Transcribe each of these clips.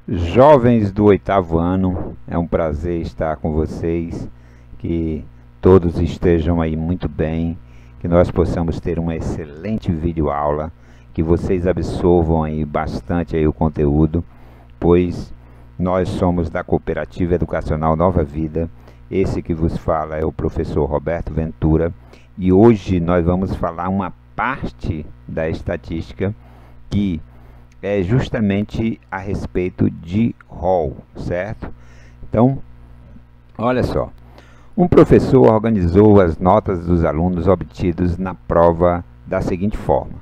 Jovens do oitavo ano, é um prazer estar com vocês, que todos estejam aí muito bem, que nós possamos ter uma excelente videoaula, que vocês absorvam aí bastante aí o conteúdo, pois nós somos da Cooperativa Educacional Nova Vida. Esse que vos fala é o professor Roberto Ventura, e hoje nós vamos falar uma parte da estatística que é justamente a respeito de rol, certo? Então, olha só. Um professor organizou as notas dos alunos obtidos na prova da seguinte forma.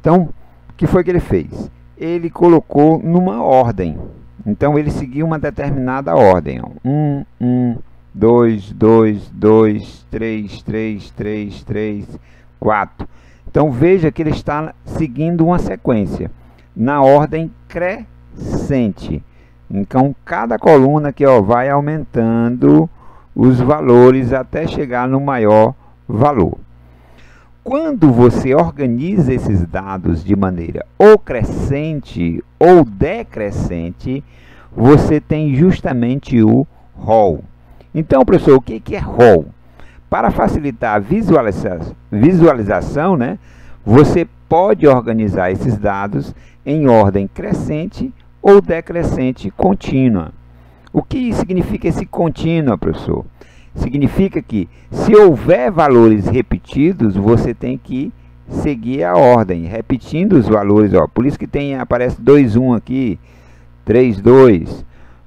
Então, o que foi que ele fez? Ele colocou numa ordem. Então, ele seguiu uma determinada ordem. 1, 2, 2, 2, 3, 3, 3, 3, 4. Então, veja que ele está seguindo uma sequência na ordem crescente. Então, cada coluna aqui vai aumentando os valores até chegar no maior valor. Quando você organiza esses dados de maneira ou crescente ou decrescente, você tem justamente o rol. Então, professor, o que é rol? Para facilitar a visualização, né, você pode organizar esses dados em ordem crescente ou decrescente contínua. O que significa esse contínua, professor? Significa que, se houver valores repetidos, você tem que seguir a ordem, repetindo os valores. Por isso que aparece 2, 1 aqui, 3, 2,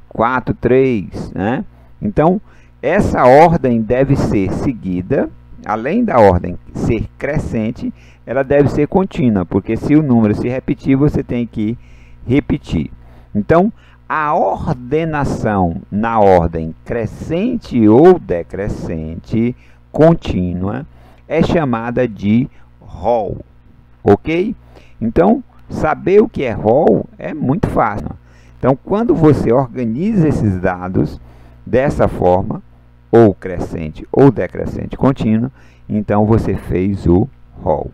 4, 3. Né? Então, essa ordem deve ser seguida, além da ordem ser crescente, ela deve ser contínua, porque se o número se repetir, você tem que repetir. Então, a ordenação na ordem crescente ou decrescente contínua é chamada de rol, ok? Então, saber o que é rol é muito fácil. Então, quando você organiza esses dados dessa forma, ou crescente ou decrescente contínua, então você fez o rol.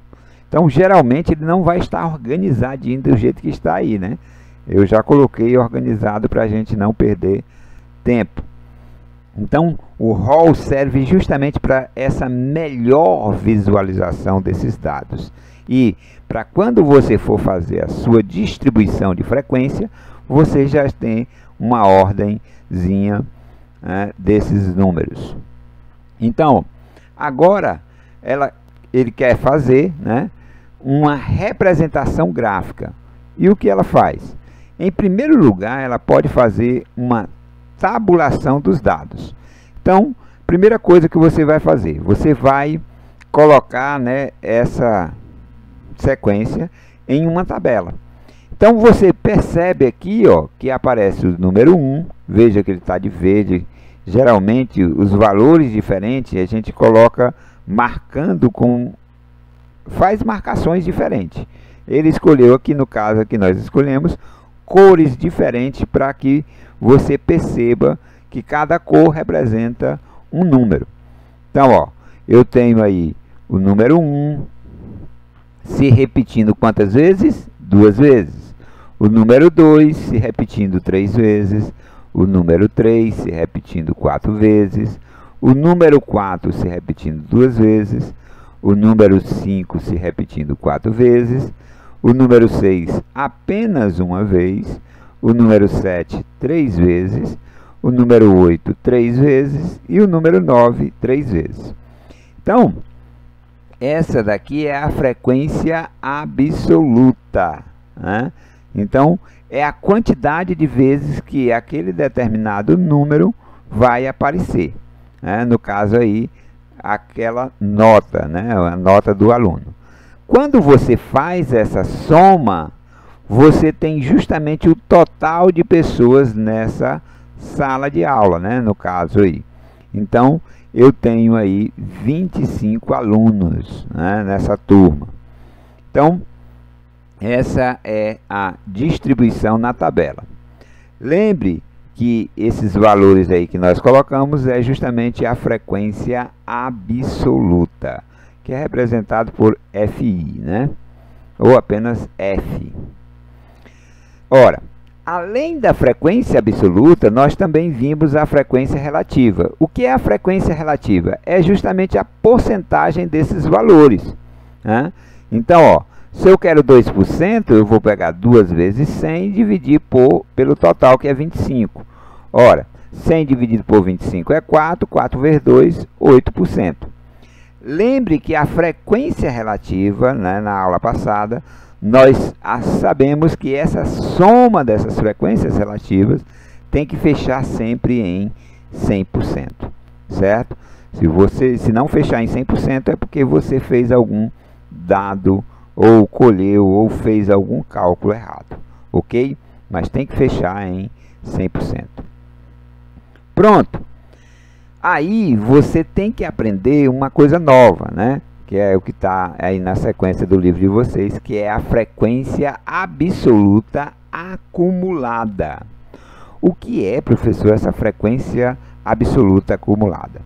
Então, geralmente, ele não vai estar organizadinho do jeito que está aí, né? Eu já coloquei organizado para a gente não perder tempo. Então, o rol serve justamente para essa melhor visualização desses dados. E para quando você for fazer a sua distribuição de frequência, você já tem uma ordenzinha desses números. Então, agora ele quer fazer, né, uma representação gráfica. E o que ela faz? Em primeiro lugar, ela pode fazer uma tabulação dos dados. Então, primeira coisa que você vai fazer, você vai colocar, né, essa sequência em uma tabela. Então, você percebe aqui, que aparece o número 1, veja que ele está de verde. Geralmente, os valores diferentes a gente coloca marcando faz marcações diferentes. Ele escolheu aqui, no caso aqui nós escolhemos cores diferentes para que você perceba que cada cor representa um número. Então, eu tenho aí o número 1 se repetindo quantas vezes? 2 vezes. O número 2 se repetindo 3 vezes. O número 3 se repetindo 4 vezes. O número 4 se repetindo 2 vezes. O número 5 se repetindo 4 vezes. O número 6 apenas uma vez. O número 7 3 vezes. O número 8 3 vezes. E o número 9 3 vezes. Então, essa daqui é a frequência absoluta, né? Então, é a quantidade de vezes que aquele determinado número vai aparecer, né? No caso aí, aquela nota, né? A nota do aluno. Quando você faz essa soma, você tem justamente o total de pessoas nessa sala de aula, né? No caso aí. Então, eu tenho aí 25 alunos, né, nessa turma. Então, essa é a distribuição na tabela. Lembre que esses valores aí que nós colocamos é justamente a frequência absoluta, que é representado por FI, né? Ou apenas F. Ora, Além da frequência absoluta, nós também vimos a frequência relativa. O que é a frequência relativa? É justamente a porcentagem desses valores, né? Então, ó, se eu quero 2%, eu vou pegar 2 vezes 100 e dividir pelo total, que é 25. Ora, 100 dividido por 25 é 4, 4 vezes 2, 8%. Lembre que a frequência relativa, né, na aula passada, nós sabemos que essa soma dessas frequências relativas tem que fechar sempre em 100%, certo? Se não fechar em 100% é porque você fez algum dado, ou colheu, ou fez algum cálculo errado, ok? Mas tem que fechar em 100%. Pronto! Aí você tem que aprender uma coisa nova, né? Que é o que está aí na sequência do livro de vocês, que é a frequência absoluta acumulada. O que é, professor, essa frequência absoluta acumulada?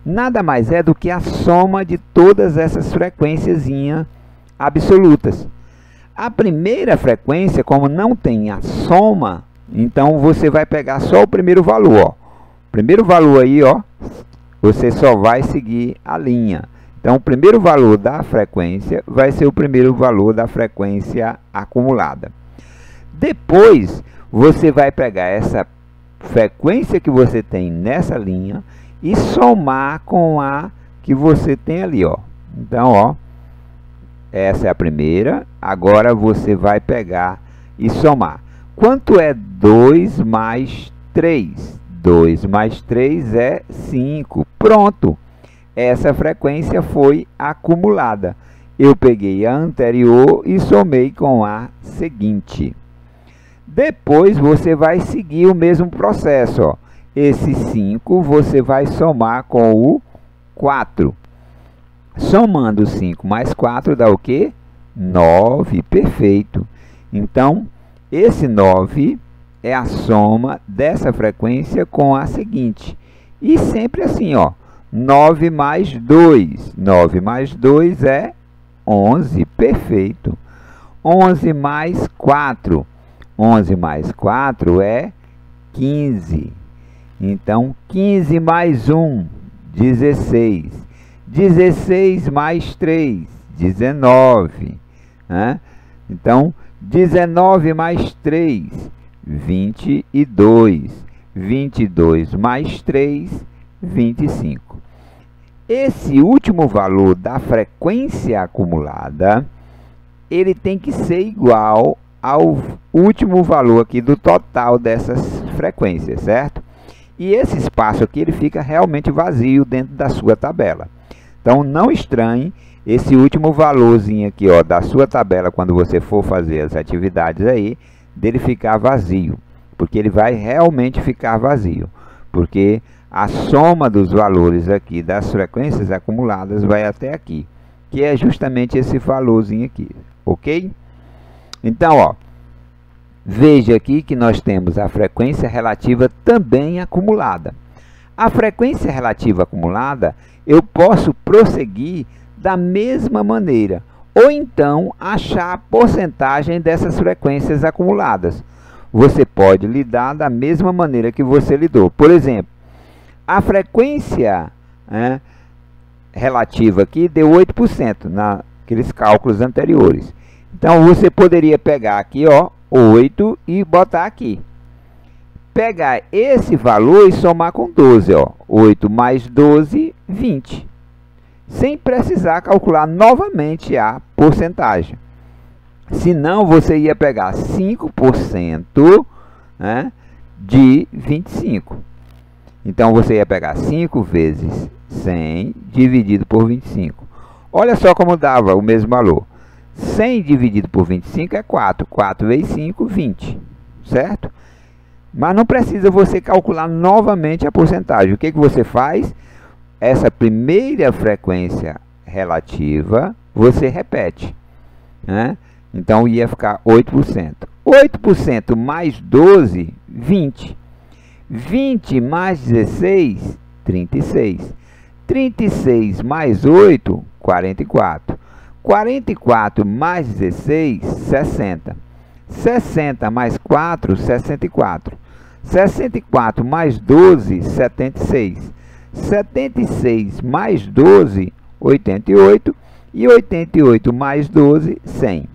Nada mais é do que a soma de todas essas frequências absolutas. A primeira frequência, como não tem a soma, então você vai pegar só o primeiro valor, ó. O primeiro valor aí, ó, você só vai seguir a linha. Então, o primeiro valor da frequência vai ser o primeiro valor da frequência acumulada. Depois, você vai pegar essa frequência que você tem nessa linha e somar com a que você tem ali, ó. Então, ó, essa é a primeira. Agora, você vai pegar e somar. Quanto é 2 mais 3? 2 mais 3 é 5. Pronto! Essa frequência foi acumulada. Eu peguei a anterior e somei com a seguinte. Depois, você vai seguir o mesmo processo, ó. Esse 5 você vai somar com o 4. Somando 5 mais 4 dá o quê? 9. Perfeito. Então, esse 9 é a soma dessa frequência com a seguinte. E sempre assim, ó. 9 mais 2. 9 mais 2 é 11. Perfeito. 11 mais 4. 11 mais 4 é 15. Então, 15 mais 1, 16. 16 mais 3, 19. Né? Então, 19 mais 3, 22. 22 mais 3, 25. Esse último valor da frequência acumulada, ele tem que ser igual ao último valor aqui do total dessas frequências, certo? E esse espaço aqui, ele fica realmente vazio dentro da sua tabela. Então, não estranhe esse último valorzinho aqui, ó, da sua tabela, quando você for fazer as atividades aí, dele ficar vazio, porque ele vai realmente ficar vazio, porque a soma dos valores aqui das frequências acumuladas vai até aqui, que é justamente esse valorzinho aqui, ok? Então, ó, veja aqui que nós temos a frequência relativa também acumulada. A frequência relativa acumulada, eu posso prosseguir da mesma maneira, ou então achar a porcentagem dessas frequências acumuladas. Você pode lidar da mesma maneira que você lidou. Por exemplo, a frequência relativa aqui deu 8% naqueles cálculos anteriores. Então, você poderia pegar aqui, ó, 8 e botar aqui. Pegar esse valor e somar com 12, ó. 8 mais 12, 20. Sem precisar calcular novamente a porcentagem. Senão, você ia pegar 5%, né, de 25. Então, você ia pegar 5 vezes 100 dividido por 25. Olha só como dava o mesmo valor. 100 dividido por 25 é 4. 4 vezes 5, 20. Certo? Mas não precisa você calcular novamente a porcentagem. O que você faz? Essa primeira frequência relativa, você repete, né? Então, ia ficar 8%. 8% mais 12, 20. 20 mais 16, 36. 36 mais 8, 44. 44 mais 16, 60. 60 mais 4, 64. 64 mais 12, 76. 76 mais 12, 88. E 88 mais 12, 100.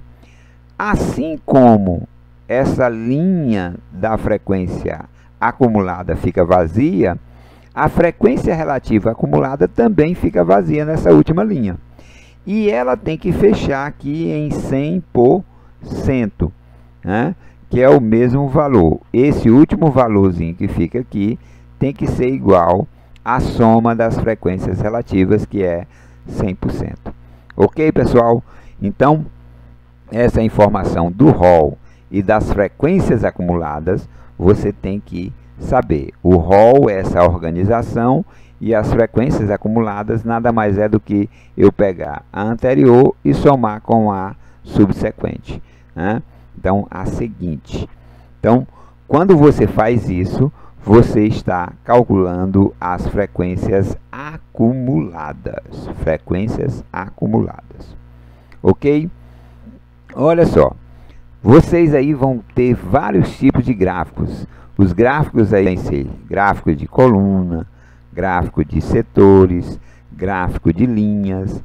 Assim como essa linha da frequência acumulada fica vazia, a frequência relativa acumulada também fica vazia nessa última linha. E ela tem que fechar aqui em 100%, né? Que é o mesmo valor. Esse último valorzinho que fica aqui tem que ser igual à soma das frequências relativas, que é 100%. Ok, pessoal? Então, essa informação do Hall e das frequências acumuladas, você tem que saber. O Hall é essa organização e as frequências acumuladas nada mais é do que eu pegar a anterior e somar com a subsequente, né? Então, a seguinte. Então, quando você faz isso, você está calculando as frequências acumuladas. Frequências acumuladas. Ok? Olha só. Vocês aí vão ter vários tipos de gráficos. Os gráficos aí vão ser gráfico de coluna, gráfico de setores, gráfico de linhas,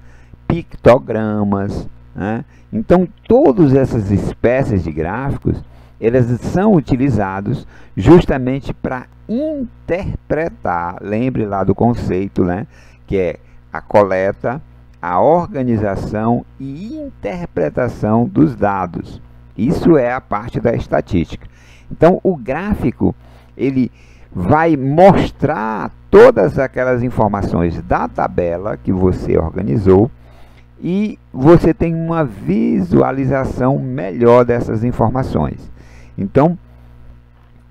pictogramas, né? Então, todas essas espécies de gráficos, eles são utilizados justamente para interpretar, lembre lá do conceito, né? Que é a coleta, a organização e interpretação dos dados. Isso é a parte da estatística. Então, o gráfico, ele vai mostrar todas aquelas informações da tabela que você organizou e você tem uma visualização melhor dessas informações. Então,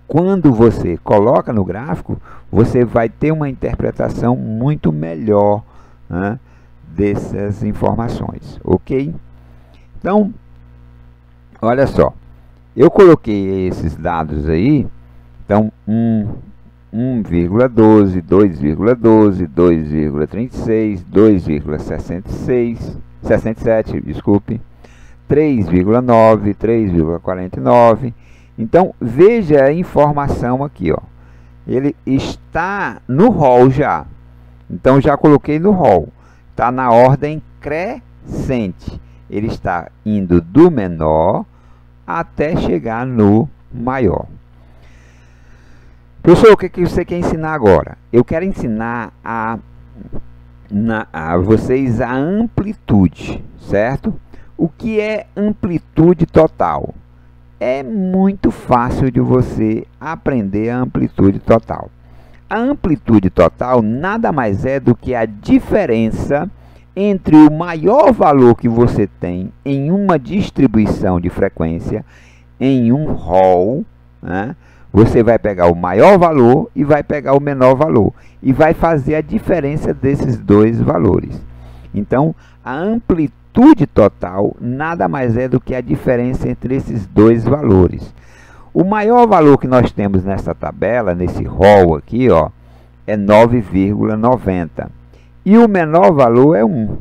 quando você coloca no gráfico, você vai ter uma interpretação muito melhor, né, dessas informações, ok? Então, olha só, eu coloquei esses dados aí, então 1,12, 2,12, 2,36, 2,67, desculpe, 3,9, 3,49. Então, veja a informação aqui, ó. Ele está no Hall já. Então, já coloquei no Hall. Está na ordem crescente. Ele está indo do menor até chegar no maior. Professor, o que você quer ensinar agora? Eu quero ensinar a vocês a amplitude, certo? O que é amplitude total? É muito fácil de você aprender a amplitude total. A amplitude total nada mais é do que a diferença entre o maior valor que você tem em uma distribuição de frequência, em um Hall, né? Você vai pegar o maior valor e vai pegar o menor valor. E vai fazer a diferença desses dois valores. Então, a amplitude total nada mais é do que a diferença entre esses dois valores. O maior valor que nós temos nessa tabela, nesse Hall aqui, ó, é 9,90. E o menor valor é 1.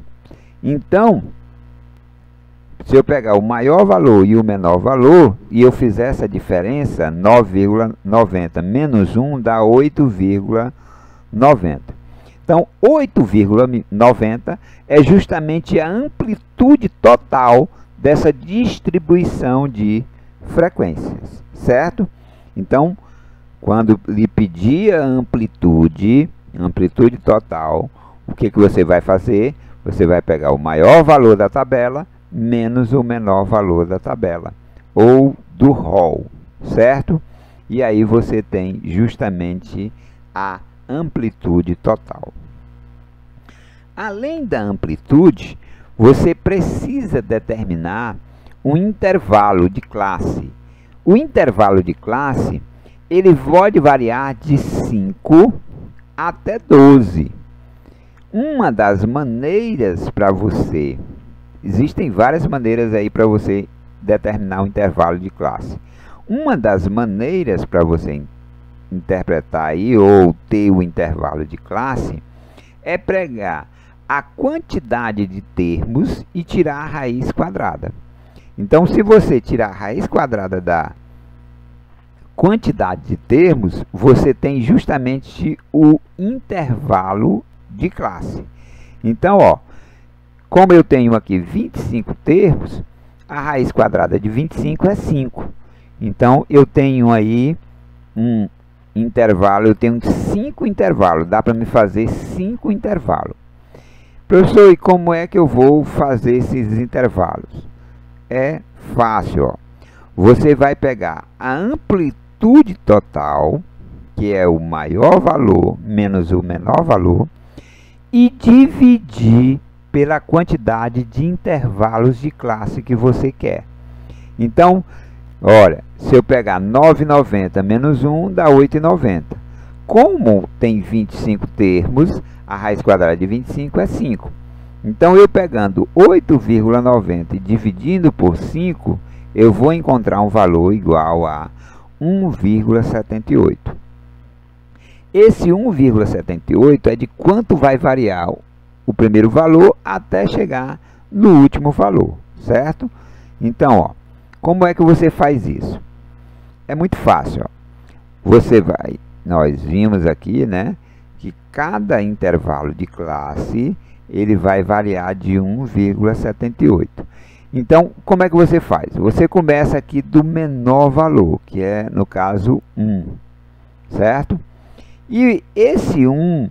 Então, se eu pegar o maior valor e o menor valor, e eu fizer essa diferença, 9,90 menos 1 dá 8,90. Então, 8,90 é justamente a amplitude total dessa distribuição de frequências, certo? Então, quando lhe pedir a amplitude total, o que você vai fazer? Você vai pegar o maior valor da tabela menos o menor valor da tabela, ou do Hall, certo? E aí você tem justamente a amplitude total. Além da amplitude, você precisa determinar um intervalo de classe. O intervalo de classe, ele pode variar de 5 até 12. Uma das maneiras para você... Existem várias maneiras aí para você determinar o intervalo de classe. Uma das maneiras para você interpretar aí, ou ter o intervalo de classe, é pegar a quantidade de termos e tirar a raiz quadrada. Então, se você tirar a raiz quadrada da quantidade de termos, você tem justamente o intervalo de classe. Então, ó, como eu tenho aqui 25 termos, a raiz quadrada de 25 é 5. Então, eu tenho aí um intervalo, eu tenho 5 intervalos. Dá para me fazer 5 intervalos. Professor, e como é que eu vou fazer esses intervalos? É fácil, ó. Você vai pegar a amplitude total, que é o maior valor menos o menor valor, e dividir pela quantidade de intervalos de classe que você quer. Então, olha, se eu pegar 9,90 menos 1, dá 8,90. Como tem 25 termos, a raiz quadrada de 25 é 5. Então, eu pegando 8,90 e dividindo por 5, eu vou encontrar um valor igual a 1,78. Esse 1,78 é de quanto vai variar o primeiro valor até chegar no último valor, certo? Então, ó, como é que você faz isso? É muito fácil, ó. Nós vimos aqui, né, que cada intervalo de classe, ele vai variar de 1,78. Então, como é que você faz? Você começa aqui do menor valor, que é, no caso, 1, certo? E esse 1,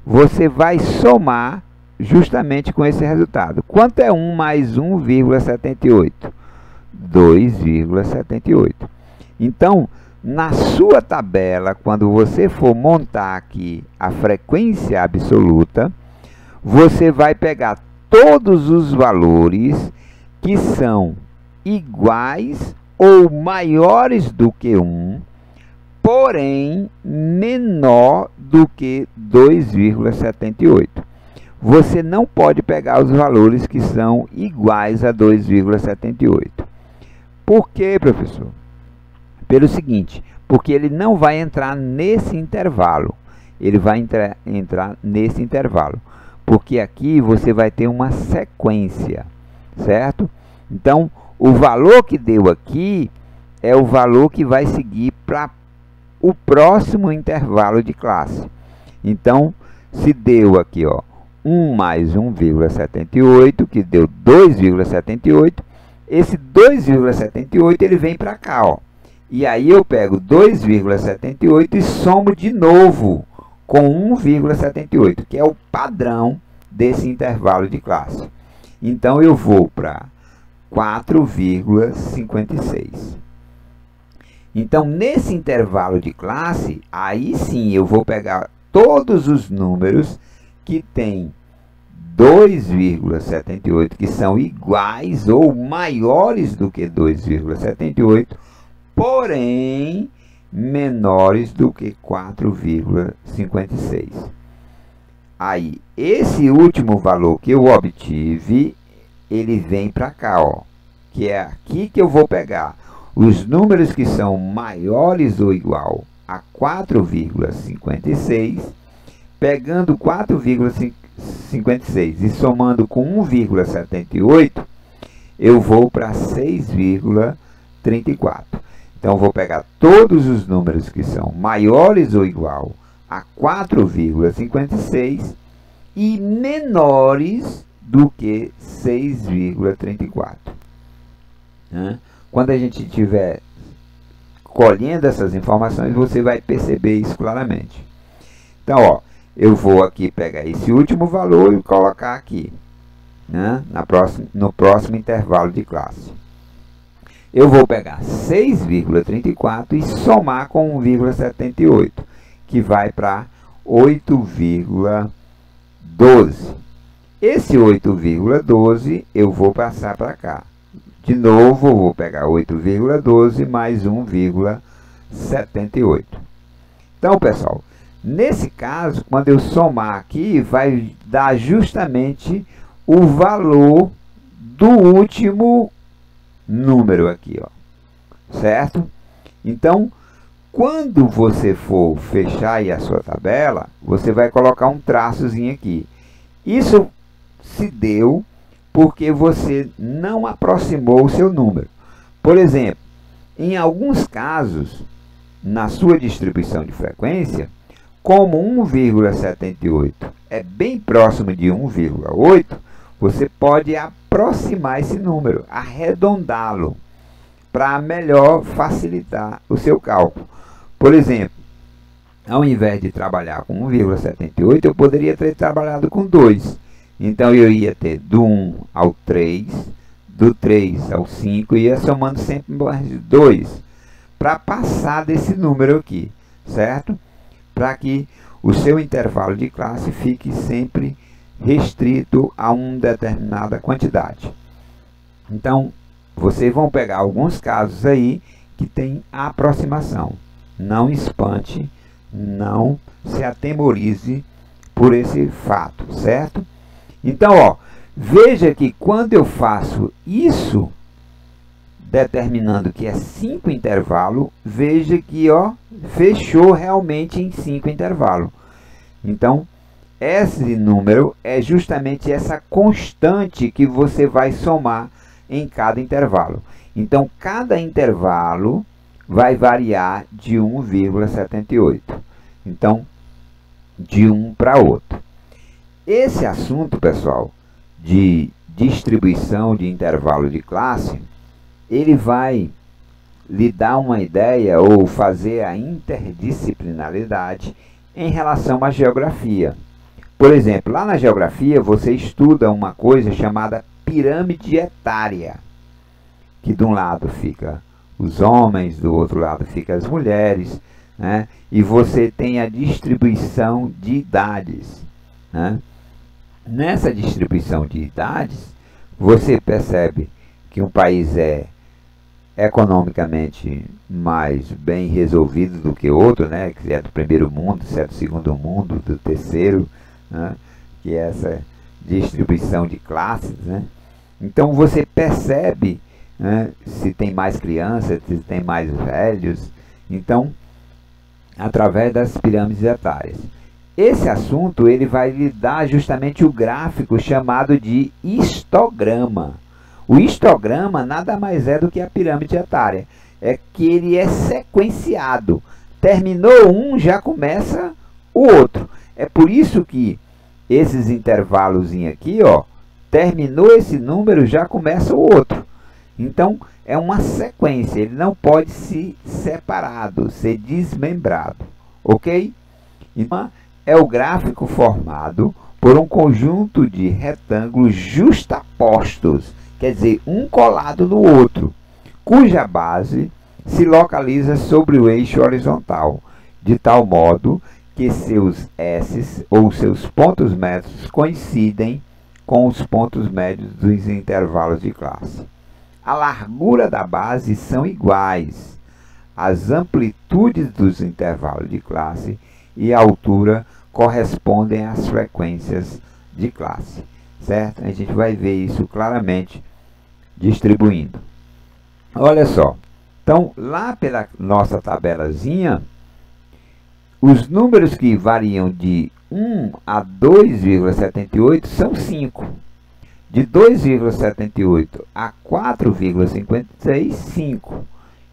você vai somar justamente com esse resultado. Quanto é 1 mais 1,78? 2,78. Então, na sua tabela, quando você for montar aqui a frequência absoluta, você vai pegar todos os valores que são iguais ou maiores do que 1, porém menor do que 2,78. Você não pode pegar os valores que são iguais a 2,78. Por quê, professor? Pelo seguinte, porque ele não vai entrar nesse intervalo. Ele vai entrar nesse intervalo. Porque aqui você vai ter uma sequência, certo? Então, o valor que deu aqui é o valor que vai seguir para o próximo intervalo de classe. Então, se deu aqui, ó, 1 mais 1,78, que deu 2,78, esse 2,78 ele vem para cá, ó. E aí eu pego 2,78 e somo de novo com 1,78, que é o padrão desse intervalo de classe. Então, eu vou para 4,56. Então, nesse intervalo de classe, aí sim eu vou pegar todos os números que têm 2,78, que são iguais ou maiores do que 2,78, porém menores do que 4,56. Aí, esse último valor que eu obtive, ele vem para cá, ó, que é aqui que eu vou pegar os números que são maiores ou igual a 4,56, pegando 4,56 e somando com 1,78, eu vou para 6,34. Então, eu vou pegar todos os números que são maiores ou igual a 4,56 e menores do que 6,34. Quando a gente estiver colhendo essas informações, você vai perceber isso claramente. Então, ó, eu vou aqui pegar esse último valor e colocar aqui, né, no próximo intervalo de classe. Eu vou pegar 6,34 e somar com 1,78, que vai para 8,12. Esse 8,12 eu vou passar para cá. De novo, eu vou pegar 8,12 mais 1,78. Então, pessoal, nesse caso, quando eu somar aqui, vai dar justamente o valor do último número aqui, ó, certo? Então, quando você for fechar aí a sua tabela, você vai colocar um traçozinho aqui. Isso se deu porque você não aproximou o seu número. Por exemplo, em alguns casos, na sua distribuição de frequência, como 1,78 é bem próximo de 1,8, você pode aproximar esse número, arredondá-lo, para melhor facilitar o seu cálculo. Por exemplo, ao invés de trabalhar com 1,78, eu poderia ter trabalhado com 2. Então, eu ia ter do 1 ao 3, do 3 ao 5, e ia somando sempre mais 2, para passar desse número aqui, certo? Para que o seu intervalo de classe fique sempre restrito a uma determinada quantidade. Então, vocês vão pegar alguns casos aí que tem a aproximação. Não espante, não se atemorize por esse fato, certo? Então, ó, veja que quando eu faço isso, determinando que é 5 intervalos, veja que, ó, fechou realmente em 5 intervalos. Então, esse número é justamente essa constante que você vai somar em cada intervalo. Então, cada intervalo vai variar de 1,78. Então, de um para outro. Esse assunto, pessoal, de distribuição de intervalo de classe, ele vai lhe dar uma ideia ou fazer a interdisciplinaridade em relação à geografia. Por exemplo, lá na geografia você estuda uma coisa chamada pirâmide etária, que de um lado fica os homens, do outro lado fica as mulheres, né? E você tem a distribuição de idades, né? Nessa distribuição de idades, você percebe que um país é economicamente mais bem resolvido do que outro, né? Que é do primeiro mundo, se é do segundo mundo, do terceiro, né? Que é essa distribuição de classes, né? Então você percebe, né, se tem mais crianças, se tem mais velhos, então, através das pirâmides etárias. Esse assunto ele vai lhe dar justamente o gráfico chamado de histograma. O histograma nada mais é do que a pirâmide etária. É que ele é sequenciado. Terminou um, já começa o outro. É por isso que esses intervalos aqui, ó, terminou esse número, já começa o outro. Então, é uma sequência. Ele não pode ser separado, ser desmembrado. Ok? Então, é o gráfico formado por um conjunto de retângulos justapostos, quer dizer, um colado no outro, cuja base se localiza sobre o eixo horizontal, de tal modo que seus S's, ou seus pontos médios, coincidem com os pontos médios dos intervalos de classe. A largura da base são iguais, as amplitudes dos intervalos de classe e a altura correspondem às frequências de classe, certo? A gente vai ver isso claramente distribuindo. Olha só, então lá pela nossa tabelazinha, os números que variam de 1 a 2,78 são 5. De 2,78 a 4,56, 5.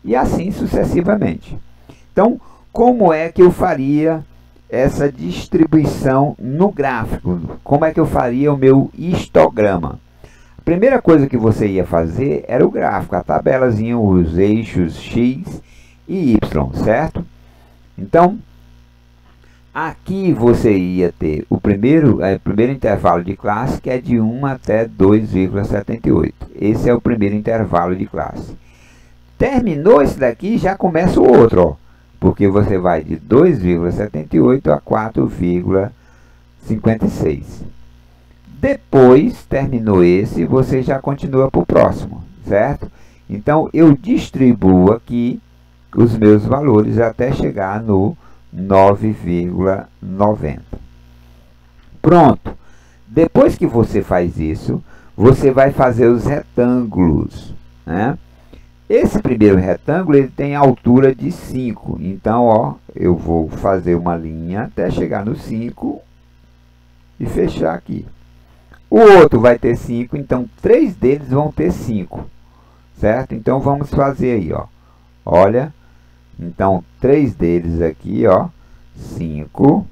E assim sucessivamente. Então, como é que eu faria essa distribuição no gráfico? Como é que eu faria o meu histograma? A primeira coisa que você ia fazer era o gráfico, a tabelazinha, os eixos X e Y, certo? Então, aqui você ia ter o primeiro intervalo de classe, que é de 1 até 2,78. Esse é o primeiro intervalo de classe. Terminou esse daqui, já começa o outro, ó, porque você vai de 2,78 a 4,56. Depois, terminou esse, você já continua para o próximo, certo? Então, eu distribuo aqui os meus valores até chegar no 9,90. Pronto. Depois que você faz isso, você vai fazer os retângulos, né? Esse primeiro retângulo ele tem altura de 5. Então, ó, eu vou fazer uma linha até chegar no 5 e fechar aqui. O outro vai ter 5, então 3 deles vão ter 5, certo? Então vamos fazer aí, ó. Olha, então 3 deles aqui, ó, 5.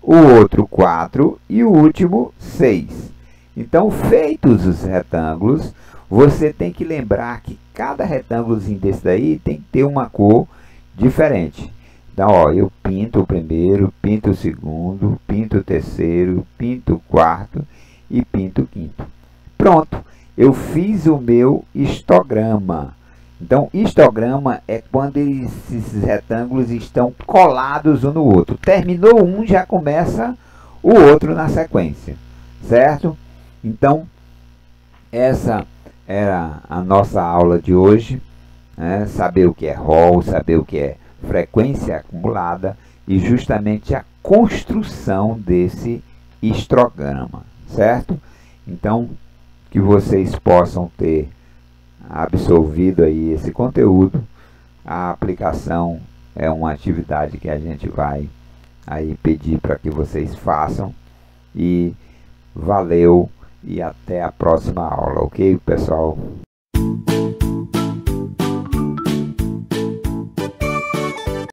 O outro 4 e o último 6. Então, feitos os retângulos, você tem que lembrar que cada retângulozinho desse daí tem que ter uma cor diferente. Então, ó, eu pinto o primeiro, pinto o segundo, pinto o terceiro, pinto o quarto e pinto o quinto. Pronto, eu fiz o meu histograma. Então, histograma é quando esses retângulos estão colados um no outro. Terminou um, já começa o outro na sequência, certo? Então, essa era a nossa aula de hoje, né? Saber o que é Hall, saber o que é frequência acumulada e justamente a construção desse histograma, certo? Então, que vocês possam ter absorvido aí esse conteúdo. A aplicação é uma atividade que a gente vai aí pedir para que vocês façam. E valeu e até a próxima aula, ok, pessoal?